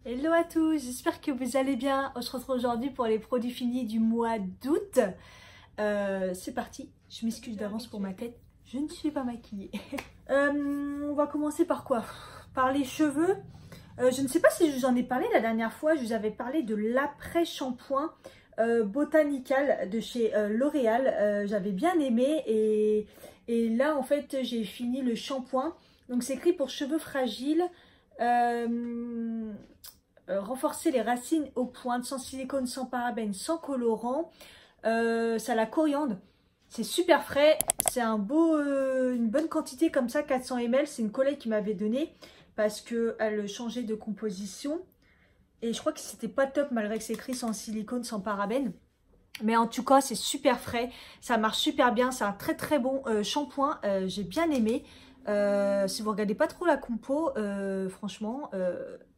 Hello à tous, j'espère que vous allez bien. On se retrouve aujourd'hui pour les produits finis du mois d'août. C'est parti, je m'excuse d'avance pour ma tête, je ne suis pas maquillée. On va commencer par quoi? Par les cheveux. Je ne sais pas si je vous en ai parlé la dernière fois, je vous avais parlé de l'après-shampoing Botanical de chez L'Oréal. J'avais bien aimé et là en fait j'ai fini le shampoing. Donc c'est écrit pour cheveux fragiles. Renforcer les racines aux pointes, sans silicone, sans parabènes, sans colorant. Ça a la coriandre. C'est super frais. C'est une bonne quantité comme ça, 400 ml. C'est une collègue qui m'avait donné parce qu'elle changeait de composition. Et je crois que c'était pas top malgré que c'est écrit sans silicone, sans parabènes. Mais en tout cas, c'est super frais. Ça marche super bien. C'est un très très bon shampoing. J'ai bien aimé. Si vous regardez pas trop la compo, franchement,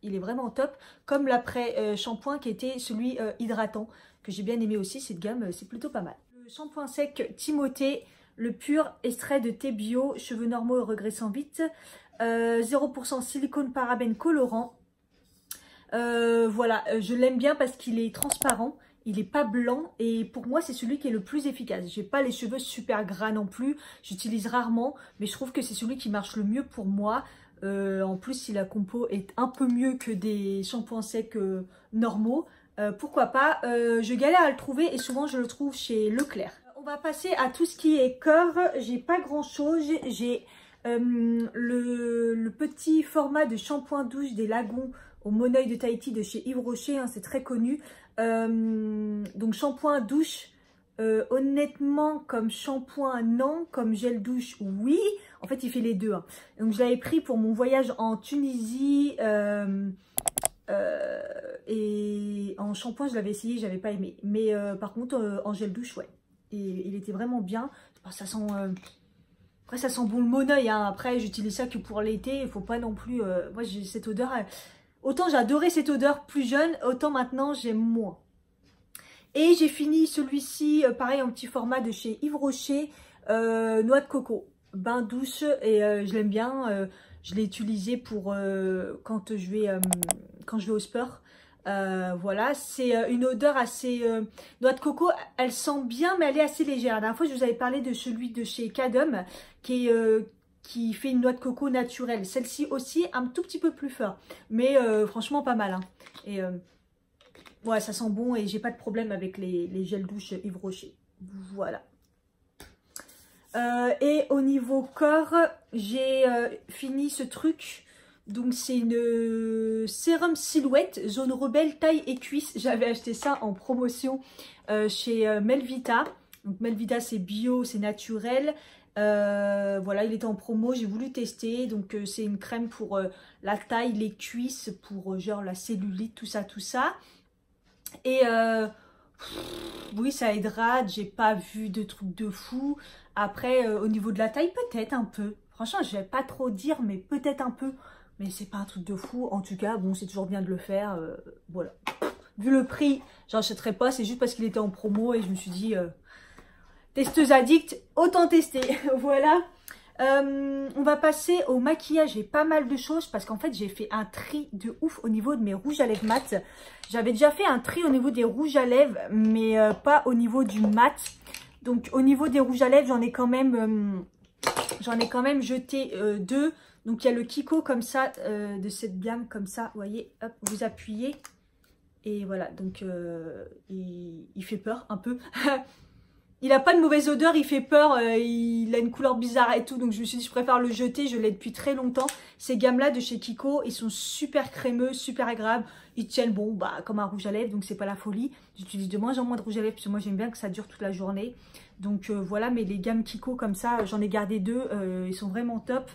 il est vraiment top. Comme l'après shampoing qui était celui hydratant, que j'ai bien aimé aussi. Cette gamme, c'est plutôt pas mal. Le shampoing sec Timothée, le pur extrait de thé bio, cheveux normaux et regressant vite. 0% silicone, parabène, colorant. Voilà, je l'aime bien parce qu'il est transparent. Il n'est pas blanc et pour moi c'est celui qui est le plus efficace. J'ai pas les cheveux super gras non plus, j'utilise rarement, mais je trouve que c'est celui qui marche le mieux pour moi. En plus si la compo est un peu mieux que des shampoings secs normaux, pourquoi pas. Je galère à le trouver et souvent je le trouve chez Leclerc. On va passer à tout ce qui est corps. J'ai pas grand chose, j'ai le petit format de shampoing douche des Lagons au Moneuil de Tahiti de chez Yves Rocher, hein, c'est très connu. Donc shampoing douche, honnêtement comme shampoing non, comme gel douche oui, en fait il fait les deux, hein. Donc je l'avais pris pour mon voyage en Tunisie et en shampoing je l'avais essayé, j'avais pas aimé, mais par contre en gel douche ouais, et il était vraiment bien. Ça sent après ça sent bon le Moneuil, hein. Après j'utilise ça que pour l'été, il faut pas non plus moi j'ai cette odeur. Autant j'adorais cette odeur plus jeune, autant maintenant j'aime moins. Et j'ai fini celui-ci, pareil en petit format de chez Yves Rocher, noix de coco, bain douce, et je l'aime bien. Je l'ai utilisé pour quand je vais au sport. Voilà, c'est une odeur assez... noix de coco, elle sent bien, mais elle est assez légère. La dernière fois, je vous avais parlé de celui de chez Cadum, qui fait une noix de coco naturelle. Celle-ci aussi, un tout petit peu plus fort. Mais franchement, pas mal, hein. Et ouais, ça sent bon et j'ai pas de problème avec les gels douche Yves Rocher. Voilà. Et au niveau corps, j'ai fini ce truc. Donc c'est une sérum silhouette, zone rebelle, taille et cuisse. J'avais acheté ça en promotion chez Melvita. Donc Melvita c'est bio, c'est naturel. Voilà, il était en promo, j'ai voulu tester. Donc c'est une crème pour la taille, les cuisses, pour genre la cellulite, tout ça, tout ça. Et oui, ça hydrate, j'ai pas vu de trucs de fou. Après, au niveau de la taille, peut-être un peu. Franchement, je vais pas trop dire, mais peut-être un peu. Mais c'est pas un truc de fou. En tout cas, bon, c'est toujours bien de le faire. Voilà. Vu le prix, j'en achèterai pas. C'est juste parce qu'il était en promo et je me suis dit, testeuse addict, autant tester. Voilà. On va passer au maquillage. J'ai pas mal de choses parce qu'en fait j'ai fait un tri de ouf au niveau de mes rouges à lèvres mat. J'avais déjà fait un tri au niveau des rouges à lèvres mais pas au niveau du mat. Donc au niveau des rouges à lèvres j'en ai quand même jeté deux. Donc il y a le Kiko comme ça de cette gamme comme ça, vous voyez, hop, vous appuyez et voilà. Donc il fait peur un peu. Il a pas de mauvaise odeur, il fait peur, il a une couleur bizarre et tout. Donc je me suis dit, je préfère le jeter, je l'ai depuis très longtemps. Ces gammes-là de chez Kiko, ils sont super crémeux, super agréables. Ils tiennent bon, bah comme un rouge à lèvres, donc c'est pas la folie. J'utilise de moins en moins de rouge à lèvres, parce que moi j'aime bien que ça dure toute la journée. Donc voilà, mais les gammes Kiko comme ça, j'en ai gardé deux, ils sont vraiment top.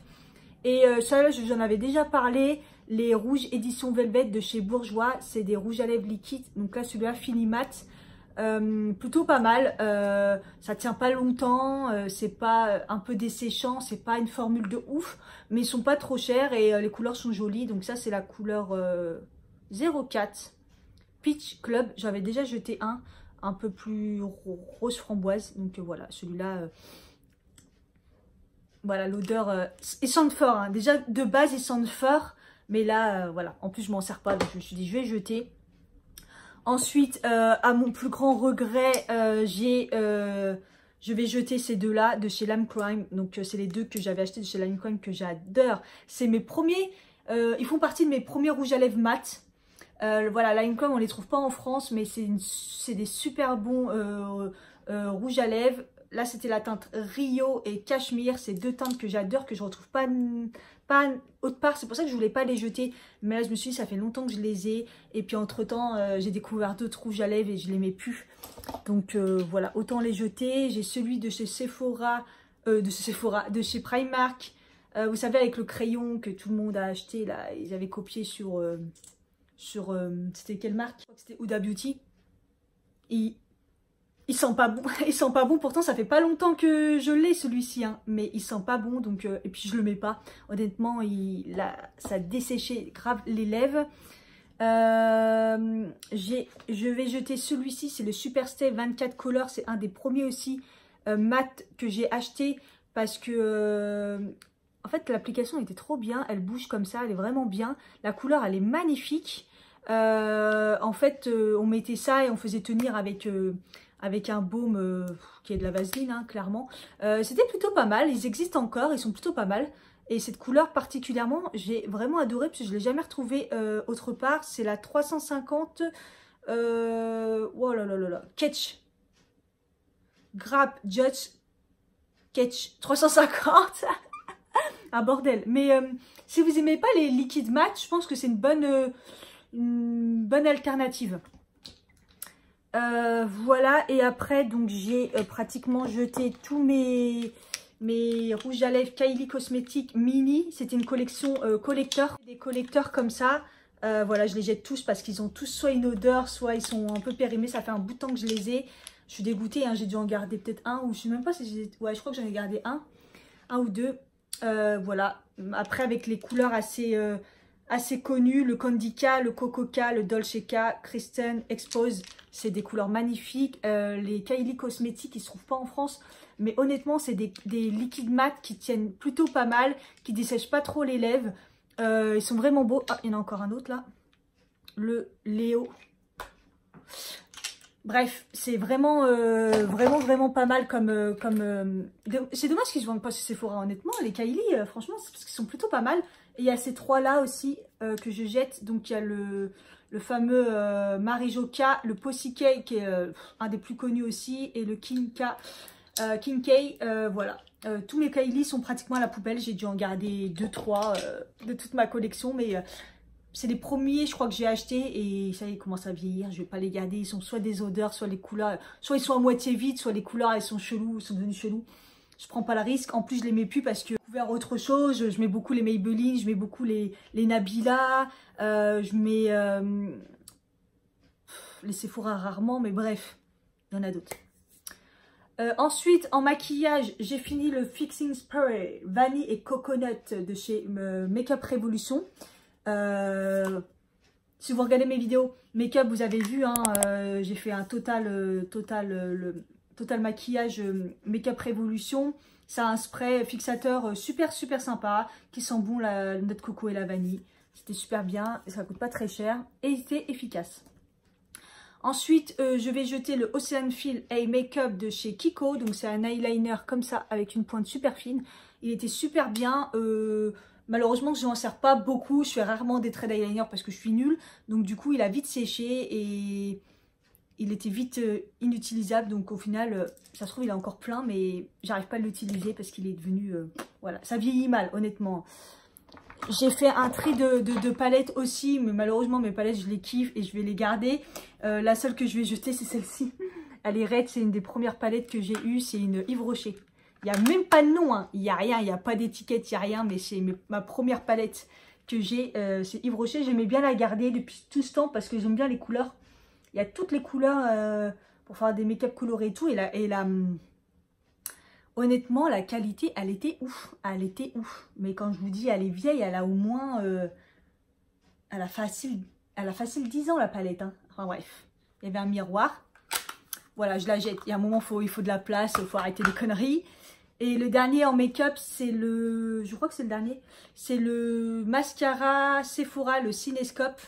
Et ça là, j'en avais déjà parlé. Les rouges édition Velvet de chez Bourjois, c'est des rouges à lèvres liquides. Donc là, celui-là, Fini Mat. Plutôt pas mal, ça tient pas longtemps, c'est pas un peu desséchant, c'est pas une formule de ouf, mais ils sont pas trop chers et les couleurs sont jolies. Donc ça c'est la couleur 04 Peach Club, j'avais déjà jeté un peu plus rose framboise, donc voilà, celui-là voilà l'odeur, ils sentent fort, hein. Déjà de base ils sentent fort, Mais là, voilà. En plus, je m'en sers pas, donc je me suis dit, je vais jeter. Ensuite, à mon plus grand regret, je vais jeter ces deux-là de chez Lime Crime. Donc, c'est les deux que j'avais achetés de chez Lime Crime que j'adore. C'est mes premiers, ils font partie de mes premiers rouges à lèvres mat. Voilà, Lime Crime, on les trouve pas en France, mais c'est des super bons rouges à lèvres. Là, c'était la teinte Rio et Cachemire. C'est deux teintes que j'adore, que je retrouve pas autre part. C'est pour ça que je voulais pas les jeter. Mais là, je me suis dit, ça fait longtemps que je les ai. Et puis, entre-temps, j'ai découvert d'autres rouges à lèvres et je les mets plus. Donc, voilà, autant les jeter. J'ai celui de chez Sephora, de chez Primark. Vous savez, avec le crayon que tout le monde a acheté, là, ils avaient copié sur c'était quelle marque? Je crois que c'était Huda Beauty. Il sent pas bon, il sent pas bon, pourtant ça fait pas longtemps que je l'ai celui-ci, hein, mais il sent pas bon, donc et puis je le mets pas, honnêtement, ça a desséché grave les lèvres. Je vais jeter celui-ci, c'est le Superstay 24 Color, c'est un des premiers aussi mat que j'ai acheté, parce que en fait l'application était trop bien, elle bouge comme ça, elle est vraiment bien, la couleur elle est magnifique. En fait on mettait ça et on faisait tenir avec un baume qui est de la vaseline, hein, clairement. C'était plutôt pas mal, ils existent encore, ils sont plutôt pas mal. Et cette couleur particulièrement, j'ai vraiment adoré, parce que je ne l'ai jamais retrouvée autre part. C'est la 350, oh là là là là, Catch, Grab, Judge, Catch, 350. Un bordel. Mais si vous aimez pas les liquides mat, je pense que c'est une bonne alternative. Voilà, et après donc j'ai pratiquement jeté tous mes rouges à lèvres Kylie Cosmetics mini. C'était une collection collector, des collecteurs comme ça. Voilà, je les jette tous parce qu'ils ont tous soit une odeur, soit ils sont un peu périmés. Ça fait un bout de temps que je les ai. Je suis dégoûtée, hein, j'ai dû en garder peut-être un, ou je sais même pas si j'ai... Ouais, je crois que j'en ai gardé un ou deux. Voilà, après avec les couleurs assez connues, le Candica, le Cococa, le Dolceca, Kristen, Expose, c'est des couleurs magnifiques. Les Kylie Cosmetics, ils ne se trouvent pas en France, mais honnêtement, c'est des liquides mat qui tiennent plutôt pas mal, qui dessèchent pas trop les lèvres. Ils sont vraiment beaux. Ah, il y en a encore un autre là, le Léo. Bref, c'est vraiment pas mal comme... C'est dommage qu'ils ne se vendent pas chez Sephora, honnêtement. Les Kylie, franchement, c'est parce qu'ils sont plutôt pas mal. Et il y a ces trois-là aussi que je jette. Donc, il y a le fameux Marijoka, le Possycay, qui est un des plus connus aussi, et le King K. Voilà. Tous mes Kylie sont pratiquement à la poubelle. J'ai dû en garder 2-3 de toute ma collection, mais... c'est les premiers, je crois, que j'ai acheté et ça y est, ils commencent à vieillir. Je vais pas les garder. Ils sont soit des odeurs, soit les couleurs. Soit ils sont à moitié vides, soit les couleurs, elles sont cheloues, sont devenues cheloues. Je prends pas le risque. En plus, je les mets plus parce que j'ai découvert autre chose. Je mets beaucoup les Maybelline, je mets beaucoup les Nabila. Je mets les Sephora rarement, mais bref, il y en a d'autres. Ensuite, en maquillage, j'ai fini le Fixing Spray Vanille et Coconut de chez Makeup Revolution. Si vous regardez mes vidéos make-up, vous avez vu, hein, j'ai fait un total maquillage Makeup Revolution. C'est un spray fixateur super sympa qui sent bon la noix de coco et la vanille. C'était super bien et ça coûte pas très cher et c'était efficace. Ensuite, je vais jeter le Ocean Feel A Makeup de chez Kiko. Donc c'est un eyeliner comme ça avec une pointe super fine. Il était super bien. Malheureusement, je n'en sers pas beaucoup. Je fais rarement des traits d'eyeliner parce que je suis nulle. Donc du coup, il a vite séché et il était vite inutilisable. Donc au final, ça se trouve, il est encore plein, mais j'arrive pas à l'utiliser parce qu'il est devenu... voilà, ça vieillit mal, honnêtement. J'ai fait un tri de palettes aussi, mais malheureusement, mes palettes, je les kiffe et je vais les garder. La seule que je vais jeter, c'est celle-ci. Elle est raide, c'est une des premières palettes que j'ai eues. C'est une Yves Rocher. Il n'y a même pas de nom, hein. Il n'y a rien, il n'y a pas d'étiquette, il n'y a rien, mais c'est ma première palette que j'ai, c'est Yves Rocher. J'aimais bien la garder depuis tout ce temps parce que j'aime bien les couleurs. Il y a toutes les couleurs pour faire des make-up colorés et tout. Honnêtement, la qualité, elle était ouf. Elle était ouf. Mais quand je vous dis, elle est vieille, elle a au moins... elle a facile 10 ans, la palette. Hein. Enfin bref, il y avait un miroir. Voilà, je la jette. Il y a un moment, il faut de la place, il faut arrêter les conneries. Et le dernier en make-up, c'est le... Je crois que c'est le dernier. C'est le mascara Sephora, le Cinescope.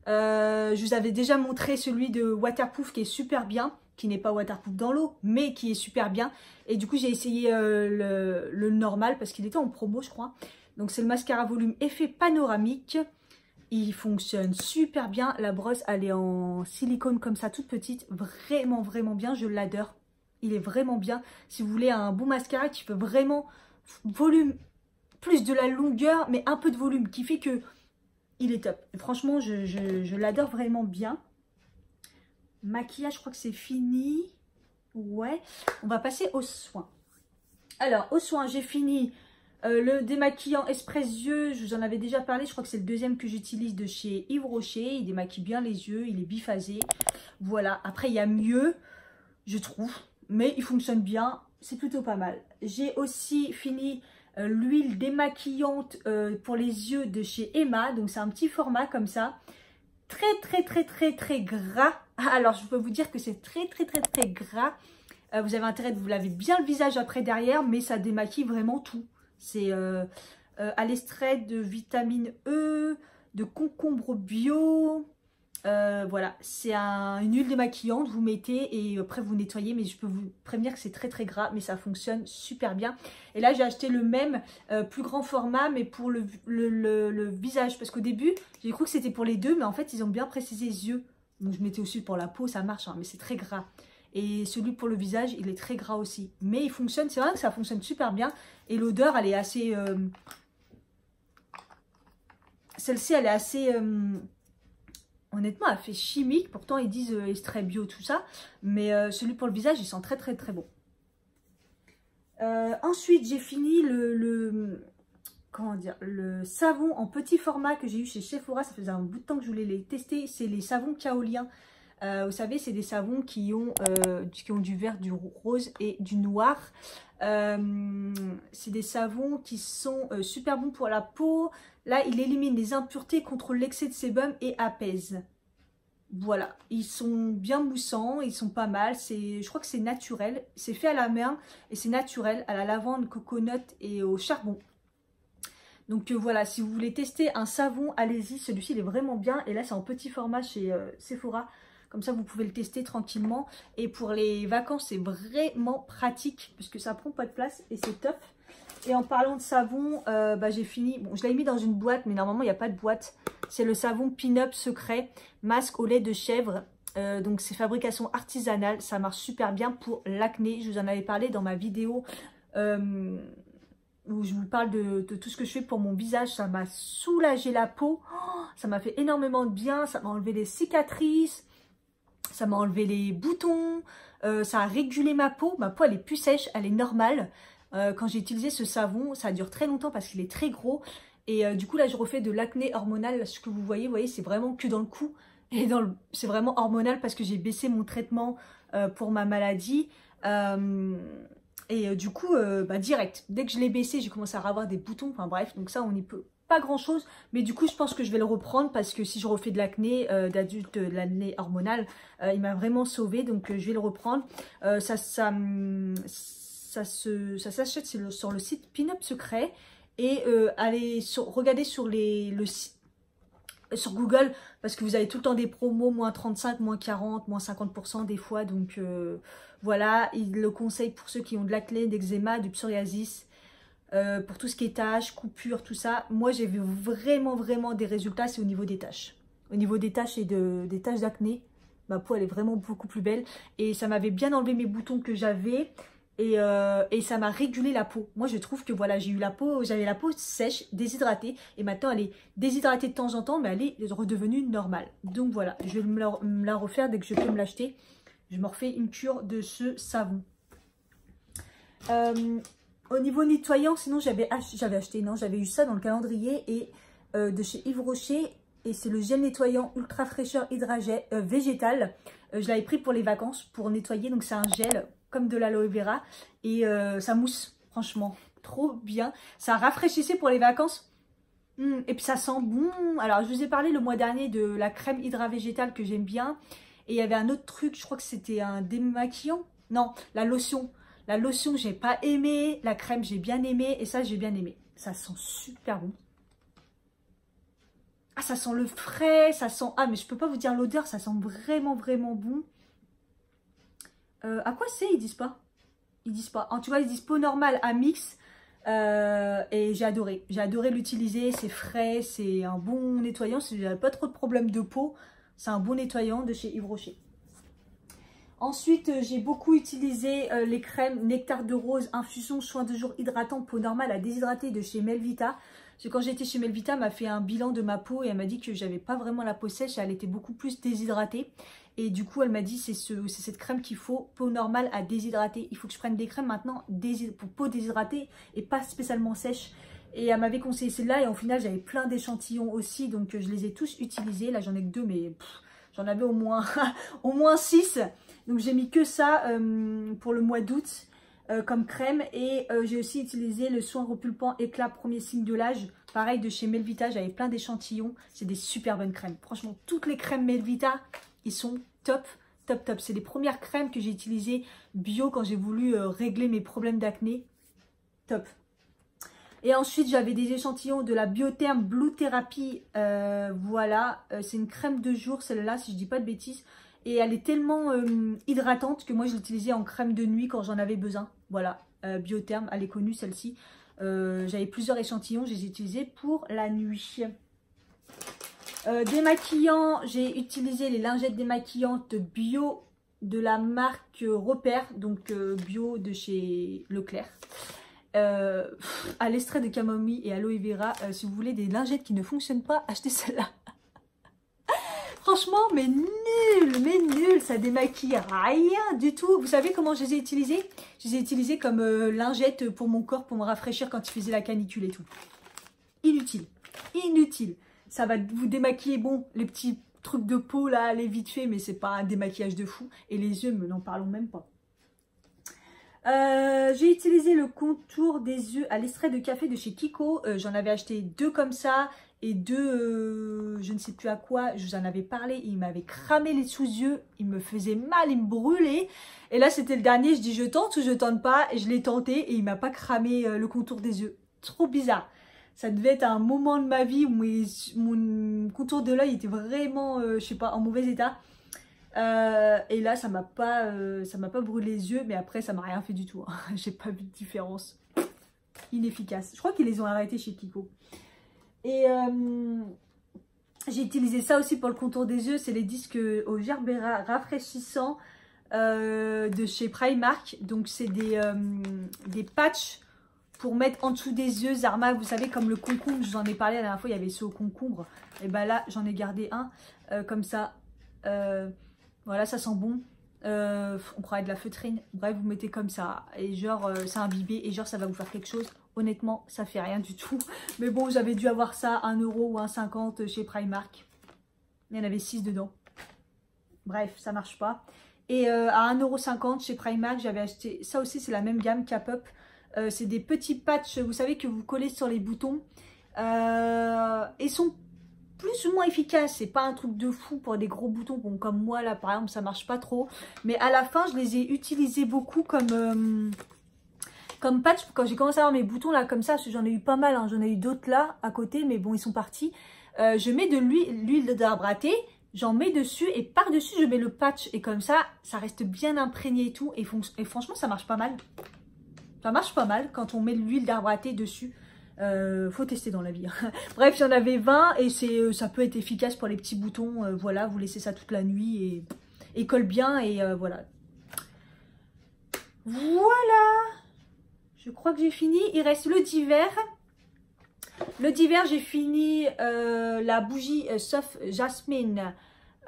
Je vous avais déjà montré celui de waterproof qui est super bien. Qui n'est pas waterproof dans l'eau, mais qui est super bien. Et du coup, j'ai essayé le normal parce qu'il était en promo, je crois. Donc, c'est le mascara volume effet panoramique. Il fonctionne super bien. La brosse, elle est en silicone comme ça, toute petite. Vraiment, vraiment bien. Je l'adore. Il est vraiment bien. Si vous voulez un bon mascara qui fait vraiment volume, plus de la longueur, mais un peu de volume, qui fait que il est top. Et franchement, je l'adore vraiment bien. Maquillage, je crois que c'est fini. Ouais. On va passer aux soins. Alors, aux soins, j'ai fini le démaquillant Express Yeux. Je vous en avais déjà parlé. Je crois que c'est le deuxième que j'utilise de chez Yves Rocher. Il démaquille bien les yeux. Il est biphasé. Voilà. Après, il y a mieux, je trouve. Mais il fonctionne bien, c'est plutôt pas mal. J'ai aussi fini l'huile démaquillante pour les yeux de chez Emma. Donc c'est un petit format comme ça. Très gras. Alors je peux vous dire que c'est très gras. Vous avez intérêt de vous laver bien le visage après derrière. Mais ça démaquille vraiment tout. C'est à l'extrait de vitamine E, de concombre bio... voilà, c'est une huile démaquillante, vous mettez et après vous nettoyez, mais je peux vous prévenir que c'est très gras, mais ça fonctionne super bien. Et là j'ai acheté le même plus grand format, mais pour le visage, parce qu'au début j'ai cru que c'était pour les deux, mais en fait ils ont bien précisé les yeux. Donc je mettais aussi pour la peau, ça marche, hein, mais c'est très gras. Et celui pour le visage, il est très gras aussi. Mais il fonctionne, c'est vrai que ça fonctionne super bien. Et l'odeur, elle est assez... Celle-ci, elle est assez... Honnêtement, elle fait chimique. Pourtant, ils disent extrait bio, tout ça. Mais celui pour le visage, il sent très bon. Ensuite, j'ai fini comment dire, le savon en petit format que j'ai eu chez Sephora. Ça faisait un bout de temps que je voulais les tester. C'est les savons kaoliens. Vous savez, c'est des savons qui ont du vert, du rose et du noir. C'est des savons qui sont super bons pour la peau. Là, il élimine les impuretés, contrôle l'excès de sébum et apaise. Voilà, ils sont bien moussants, ils sont pas mal. Je crois que c'est naturel. C'est fait à la main et c'est naturel, à la lavande, coconut et au charbon. Donc voilà, si vous voulez tester un savon, allez-y. Celui-ci, il est vraiment bien. Et là, c'est en petit format chez Sephora. Comme ça, vous pouvez le tester tranquillement. Et pour les vacances, c'est vraiment pratique parce que ça prend pas de place et c'est top. Et en parlant de savon, j'ai fini. Bon, je l'ai mis dans une boîte, mais normalement, il n'y a pas de boîte. C'est le savon Pin-Up Secret, masque au lait de chèvre. Donc, c'est fabrication artisanale. Ça marche super bien pour l'acné. Je vous en avais parlé dans ma vidéo où je vous parle de tout ce que je fais pour mon visage. Ça m'a soulagé la peau. Oh, ça m'a fait énormément de bien. Ça m'a enlevé les cicatrices. Ça m'a enlevé les boutons. Ça a régulé ma peau. Ma peau, elle est plus sèche. Elle est normale. Quand j'ai utilisé ce savon, ça dure très longtemps parce qu'il est très gros. Et du coup, là, je refais de l'acné hormonal. Là, ce que vous voyez, c'est vraiment que dans le cou. Et c'est vraiment hormonal parce que j'ai baissé mon traitement pour ma maladie. Du coup, direct. Dès que je l'ai baissé, j'ai commencé à avoir des boutons. Enfin bref, donc ça, on n'y peut pas grand chose. Mais du coup, je pense que je vais le reprendre parce que si je refais de l'acné d'adulte, de l'acné hormonal, il m'a vraiment sauvée. Donc, je vais le reprendre. Ça s'achète sur le site Pin-Up Secret et allez regarder sur sur Google parce que vous avez tout le temps des promos moins 35, moins 40, moins 50% des fois. Donc voilà, il le conseille pour ceux qui ont de l'acné, d'eczéma, du psoriasis, pour tout ce qui est taches, coupures, tout ça. Moi j'ai vu vraiment des résultats, c'est au niveau des taches. Au niveau des taches et des taches d'acné, ma peau elle est vraiment beaucoup plus belle et ça m'avait bien enlevé mes boutons que j'avais. Et ça m'a régulé la peau. Moi, je trouve que voilà, j'avais la peau sèche, déshydratée. Et maintenant, elle est déshydratée de temps en temps, mais elle est redevenue normale. Donc voilà, je vais me la refaire dès que je peux me l'acheter. Je me refais une cure de ce savon. Au niveau nettoyant, sinon j'avais eu ça dans le calendrier et de chez Yves Rocher. Et c'est le gel nettoyant ultra fraîcheur végétal. Je l'avais pris pour les vacances, pour nettoyer. Donc c'est un gel comme de l'aloe vera et ça mousse, franchement, trop bien. Ça rafraîchissait pour les vacances et puis ça sent bon. Alors je vous ai parlé le mois dernier de la crème hydra végétale que j'aime bien et il y avait un autre truc, je crois que c'était un démaquillant, non, la lotion La lotion, j'ai pas aimé. La crème, j'ai bien aimé. Et ça, j'ai bien aimé. Ça sent super bon. Ah, ça sent le frais. Ça sent... Ah, mais je peux pas vous dire l'odeur. Ça sent vraiment, vraiment bon. À quoi c'est? Ils disent pas. Ils disent pas. En tout cas, ils disent peau normale à mix. Et j'ai adoré. J'ai adoré l'utiliser. C'est frais. C'est un bon nettoyant. J'avais pas trop de problèmes de peau. C'est un bon nettoyant de chez Yves Rocher. Ensuite, j'ai beaucoup utilisé les crèmes Nectar de Rose, Infusion, Soin de jour hydratant, peau normale à déshydrater de chez Melvita. Parce que quand j'étais chez Melvita, elle m'a fait un bilan de ma peau et elle m'a dit que j'avais pas vraiment la peau sèche, elle était beaucoup plus déshydratée. Et du coup, elle m'a dit c'est cette crème qu'il faut, peau normale à déshydrater. Il faut que je prenne des crèmes maintenant pour peau déshydratée et pas spécialement sèche. Et elle m'avait conseillé celle-là et au final, j'avais plein d'échantillons aussi, donc je les ai tous utilisés. Là, j'en ai que 2, mais j'en avais au moins, au moins 6. Donc j'ai mis que ça pour le mois d'août comme crème. Et j'ai aussi utilisé le soin repulpant éclat premier signe de l'âge. Pareil de chez Melvita, j'avais plein d'échantillons. C'est des super bonnes crèmes. Franchement, toutes les crèmes Melvita, ils sont top, top, top. C'est les premières crèmes que j'ai utilisées bio quand j'ai voulu régler mes problèmes d'acné. Top. Et ensuite, j'avais des échantillons de la Biotherm Blue Therapy. Voilà, c'est une crème de jour, celle-là, si je dis pas de bêtises. Et elle est tellement hydratante que moi je l'utilisais en crème de nuit quand j'en avais besoin. Voilà, Biotherm, elle est connue celle-ci. J'avais plusieurs échantillons, je les ai utilisés pour la nuit. Démaquillant, j'ai utilisé les lingettes démaquillantes bio de la marque Repère, donc bio de chez Leclerc. À l'extrait de camomille et aloe vera, si vous voulez des lingettes qui ne fonctionnent pas, achetez celle-là. Franchement, mais nul, ça démaquille rien du tout. Vous savez comment je les ai utilisées? Je les ai utilisées comme lingettes pour mon corps, pour me rafraîchir quand il faisait la canicule et tout. Inutile, inutile. Ça va vous démaquiller, bon, les petits trucs de peau là, les vite fait, mais c'est pas un démaquillage de fou. Et les yeux, n'en parlons même pas. J'ai utilisé le contour des yeux à l'extrait de café de chez Kiko. J'en avais acheté 2 comme ça et 2, je ne sais plus à quoi. Je vous en avais parlé. Il m'avait cramé les sous-yeux. Il me faisait mal, il me brûlait. Et là, c'était le dernier. Je dis, je tente ou je tente pas. Et je l'ai tenté et il m'a pas cramé le contour des yeux. Trop bizarre. Ça devait être un moment de ma vie où mon contour de l'œil était vraiment, je sais pas, en mauvais état. Et là ça m'a pas brûlé les yeux, mais après ça m'a rien fait du tout, hein. J'ai pas vu de différence. Inefficace. Je crois qu'ils les ont arrêtés chez Kiko. Et j'ai utilisé ça aussi pour le contour des yeux. C'est les disques au gerbera rafraîchissant de chez Primark. Donc c'est des patchs pour mettre en dessous des yeux. Zarma, vous savez, comme le concombre, je vous en ai parlé la dernière fois, il y avait ceux au concombre. Et ben là j'en ai gardé un comme ça. Voilà, ça sent bon. On croirait de la feutrine. Bref, vous mettez comme ça. Et genre, c'est imbibé. Et genre, ça va vous faire quelque chose. Honnêtement, ça fait rien du tout. Mais bon, j'avais dû avoir ça à 1 € ou 1,50 € chez Primark. Il y en avait 6 dedans. Bref, ça marche pas. Et à 1,50 € chez Primark, j'avais acheté... Ça aussi, c'est la même gamme Cap-Up. C'est des petits patchs, vous savez, que vous collez sur les boutons. Ils sont plus ou moins efficace, c'est pas un truc de fou pour des gros boutons, bon, comme moi là par exemple ça marche pas trop, mais à la fin je les ai utilisés beaucoup comme patch quand j'ai commencé à avoir mes boutons là comme ça, parce que j'en ai eu pas mal, hein. J'en ai eu d'autres là à côté mais bon ils sont partis. Je mets de l'huile d'arbre à thé, j'en mets dessus et par dessus je mets le patch et comme ça reste bien imprégné et tout et franchement ça marche pas mal. Ça marche pas mal quand on met de l'huile d'arbre à thé dessus. Faut tester dans la vie. Bref, j'en avais 20 et ça peut être efficace pour les petits boutons. Voilà, vous laissez ça toute la nuit et colle bien et voilà. Voilà. Je crois que j'ai fini. Il reste le d'hiver. Le d'hiver, j'ai fini la bougie Soft Jasmine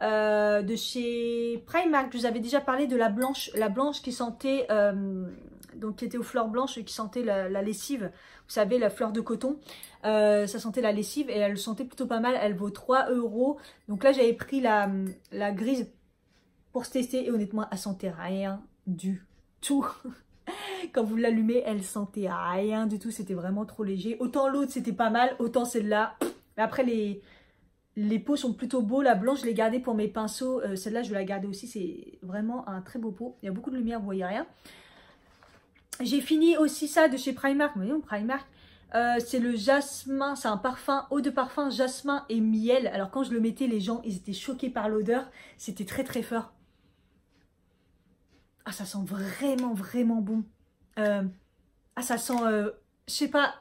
de chez Primark. Je vous avais déjà parlé de la blanche qui sentait... donc qui était aux fleurs blanches et qui sentait la lessive, vous savez, la fleur de coton, ça sentait la lessive et elle sentait plutôt pas mal. Elle vaut 3 €. Donc là j'avais pris la grise pour se tester et honnêtement elle sentait rien du tout. Quand vous l'allumez elle sentait rien du tout, c'était vraiment trop léger. Autant l'autre c'était pas mal, autant celle-là. Mais après les pots sont plutôt beaux. La blanche je l'ai gardée pour mes pinceaux, celle-là je vais la garder aussi, c'est vraiment un très beau pot. Il y a beaucoup de lumière, vous voyez rien. J'ai fini aussi ça de chez Primark. Vous voyez, Primark, c'est le jasmin, c'est un parfum, eau de parfum jasmin et miel. Alors quand je le mettais, les gens, ils étaient choqués par l'odeur. C'était très très fort. Ah, ça sent vraiment vraiment bon. Ah, ça sent, je sais pas,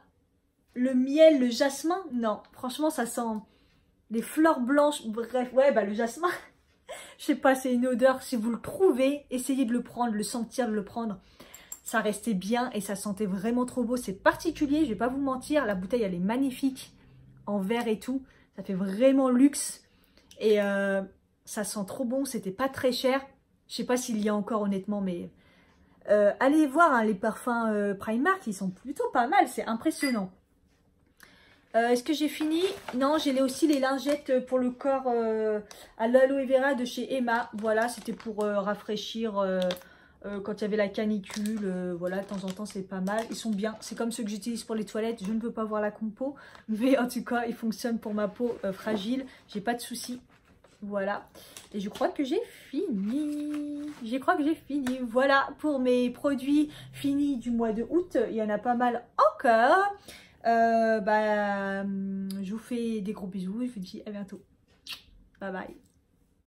le miel, le jasmin. Non, franchement, ça sent les fleurs blanches. Bref, ouais, bah le jasmin. Je sais pas, c'est une odeur. Si vous le trouvez, essayez de le prendre, le sentir, de le prendre. Ça restait bien et ça sentait vraiment trop beau. C'est particulier, je vais pas vous mentir. La bouteille, elle est magnifique. En verre et tout. Ça fait vraiment luxe. Et ça sent trop bon. C'était pas très cher. Je sais pas s'il y a encore honnêtement, mais... allez voir hein, les parfums Primark. Ils sont plutôt pas mal. C'est impressionnant. Est-ce que j'ai fini? Non, j'ai aussi les lingettes pour le corps à l'aloe vera de chez Emma. Voilà, c'était pour rafraîchir... quand il y avait la canicule, voilà, de temps en temps c'est pas mal. Ils sont bien, c'est comme ceux que j'utilise pour les toilettes. Je ne veux pas voir la compo, mais en tout cas ils fonctionnent pour ma peau fragile. J'ai pas de soucis, voilà. Et je crois que j'ai fini. Je crois que j'ai fini. Voilà pour mes produits finis du mois de août. Il y en a pas mal encore. Je vous fais des gros bisous et je vous dis à bientôt. Bye bye.